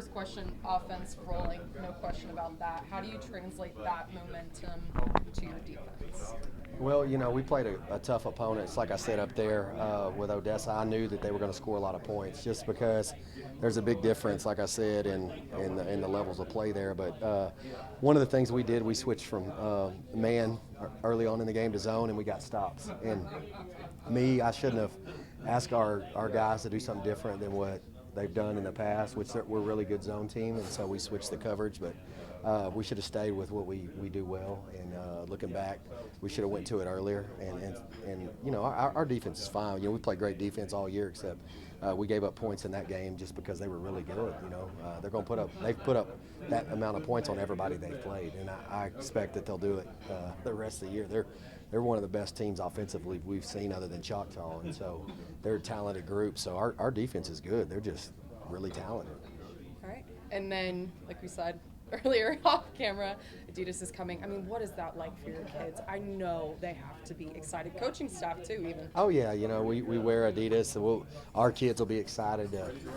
first question, offense rolling, no question about that. How do you translate that momentum to your defense? Well, we played a tough opponent. It's like I said up there with Odessa. I knew that they were going to score a lot of points just because there's a big difference, like I said, in the levels of play there. But one of the things we did, we switched from man early on in the game to zone, and we got stops. And I shouldn't have asked our guys to do something different than what they've done in the past, which we're a really good zone team, and so we switched the coverage. But we should have stayed with what we do well. And looking back, we should have went to it earlier. And our defense is fine. We played great defense all year, except we gave up points in that game just because they were really good. They've put up that amount of points on everybody they've played, and I expect that they'll do it the rest of the year. They're one of the best teams offensively we've seen other than Choctaw, and so they're a talented group. So our defense is good. They're just really talented. All right. And then, like we said earlier off camera, Adidas is coming. I mean, what is that like for your kids? I know they have to be excited. Coaching staff, too, even. Oh, yeah. We wear Adidas, so our kids will be excited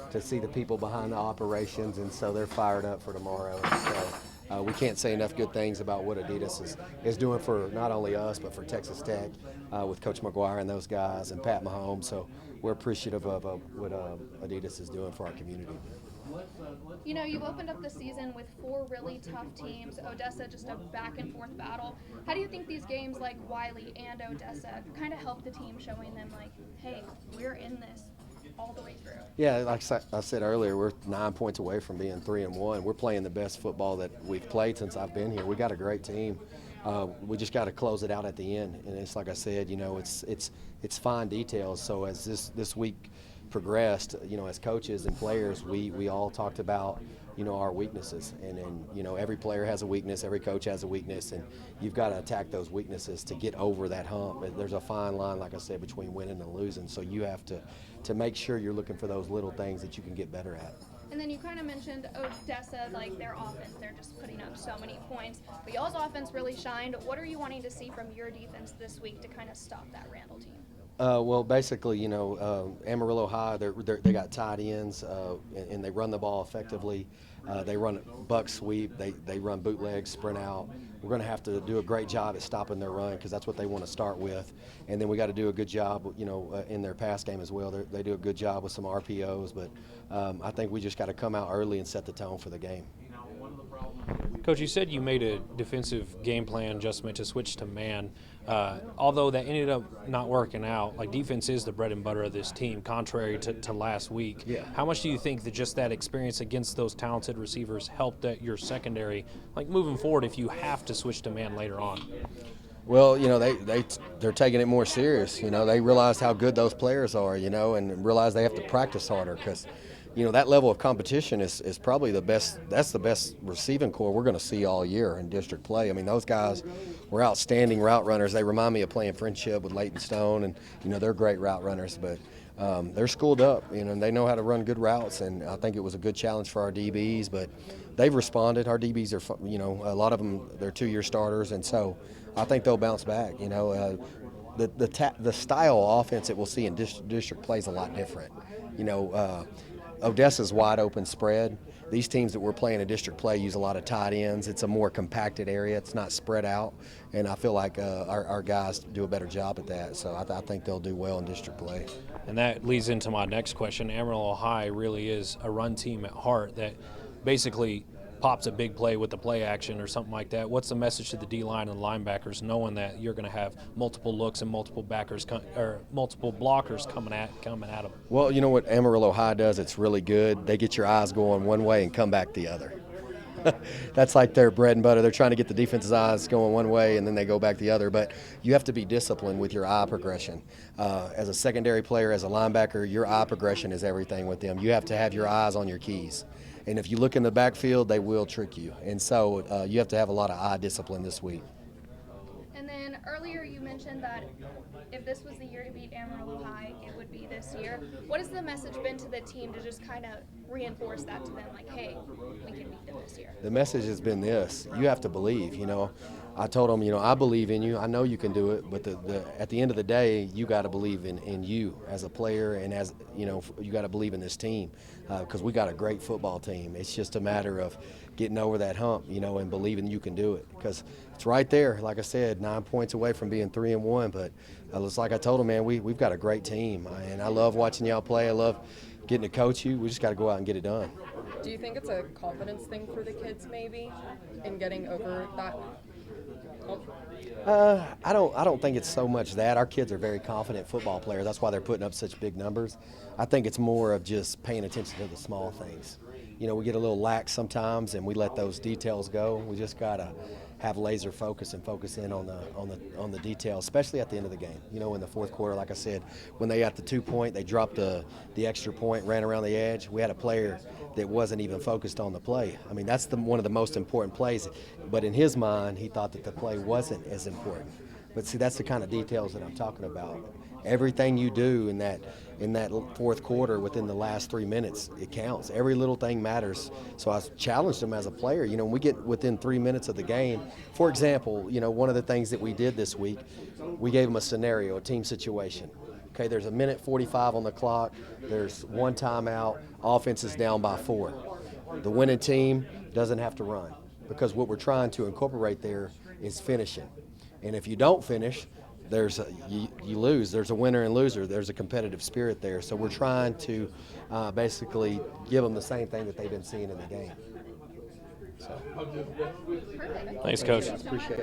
to see the people behind the operations, and so they're fired up for tomorrow. And so, we can't say enough good things about what Adidas is doing for not only us, but for Texas Tech with Coach McGuire and those guys and Pat Mahomes. So we're appreciative of what Adidas is doing for our community. You've opened up the season with 4 really tough teams. Odessa, just a back-and-forth battle. How do you think these games like Wiley and Odessa kind of help the team, showing them, like, hey, we're in this all the way through? Yeah, like I said earlier, we're 9 points away from being 3-1. We're playing the best football that we've played since I've been here. We got a great team. We just got to close it out at the end. And it's like I said, it's fine details. So as this week progressed, as coaches and players, we all talked about, our weaknesses. And every player has a weakness, every coach has a weakness, and you've got to attack those weaknesses to get over that hump. There's a fine line, like I said, between winning and losing. So you have to make sure you're looking for those little things that you can get better at. And then you kind of mentioned Odessa, like their offense, they're just putting up so many points. But y'all's offense really shined. What are you wanting to see from your defense this week to kind of stop that Randall team? Well, basically, Amarillo High, they got tight ends, and they run the ball effectively. They run buck sweep. They run bootleg, sprint out. We're going to have to do a great job at stopping their run because that's what they want to start with. And then we got to do a good job, in their pass game as well. They do a good job with some RPOs, but I think we just got to come out early and set the tone for the game. Coach, you said you made a defensive game plan adjustment to switch to man. Although that ended up not working out, like defense is the bread and butter of this team, contrary to last week. Yeah. How much do you think that just that experience against those talented receivers helped that your secondary, like moving forward, if you have to switch to man later on? Well, they're taking it more serious. They realize how good those players are, and realize they have to practice harder because that level of competition is probably the best. That's the best receiving core we're going to see all year in district play. I mean, those guys were outstanding route runners. They remind me of playing friendship with Leighton Stone, and they're great route runners. But they're schooled up, and they know how to run good routes. And I think it was a good challenge for our DBs. But they've responded. Our DBs are, a lot of them, they're 2-year starters, and so I think they'll bounce back. The style of offense that we'll see in district play is a lot different. Odessa's wide open spread. These teams that we're playing in district play use a lot of tight ends. It's a more compacted area. It's not spread out, and I feel like our guys do a better job at that. So I think they'll do well in district play. And that leads into my next question. Amarillo High really is a run team at heart that basically pops a big play with the play action or something like that. What's the message to the D-line and linebackers, knowing that you're going to have multiple looks and multiple blockers coming at them? Well, you know what Amarillo High does? It's really good. They get your eyes going one way and come back the other. That's like their bread and butter. They're trying to get the defense's eyes going one way and then they go back the other. But you have to be disciplined with your eye progression. As a secondary player, as a linebacker, your eye progression is everything with them. You have to have your eyes on your keys. And if you look in the backfield, they will trick you. And so you have to have a lot of eye discipline this week. And then earlier you mentioned that if this was the year to beat Amarillo High, it would be this year. What has the message been to the team to just kind of reinforce that to them, like, hey, we can beat them this year? The message has been this: you have to believe. I told them, I believe in you. I know you can do it, but at the end of the day, you got to believe in you as a player, and as you got to believe in this team, because we got a great football team. It's just a matter of getting over that hump, and believing you can do it, because it's right there. Like I said, 9 points away from being 3-1. But it's like I told them, man, we've got a great team, and I love watching y'all play. I love getting to coach you. We just got to go out and get it done. Do you think it's a confidence thing for the kids, maybe, in getting over that? I don't think it's so much that. Our kids are very confident football players. That's why they're putting up such big numbers. I think it's more of just paying attention to the small things. We get a little lax sometimes, and we let those details go. We just gotta have laser focus and focus in on the details, especially at the end of the game. In the fourth quarter, like I said, when they got the 2 point, they dropped the extra point, ran around the edge. We had a player that wasn't even focused on the play. I mean, that's one of the most important plays. But in his mind, he thought that the play wasn't as important. But see, that's the kind of details that I'm talking about. Everything you do in that fourth quarter within the last 3 minutes, it counts. Every little thing matters. So I challenged him as a player. When we get within 3 minutes of the game, for example, one of the things that we did this week, we gave him a scenario, a team situation. Okay, there's 1:45 on the clock. There's one timeout. Offense is down by 4. The winning team doesn't have to run, because what we're trying to incorporate there is finishing. And if you don't finish, you lose. There's a winner and loser. There's a competitive spirit there. So we're trying to basically give them the same thing that they've been seeing in the game. So. Perfect. Thanks, Coach. Appreciate it.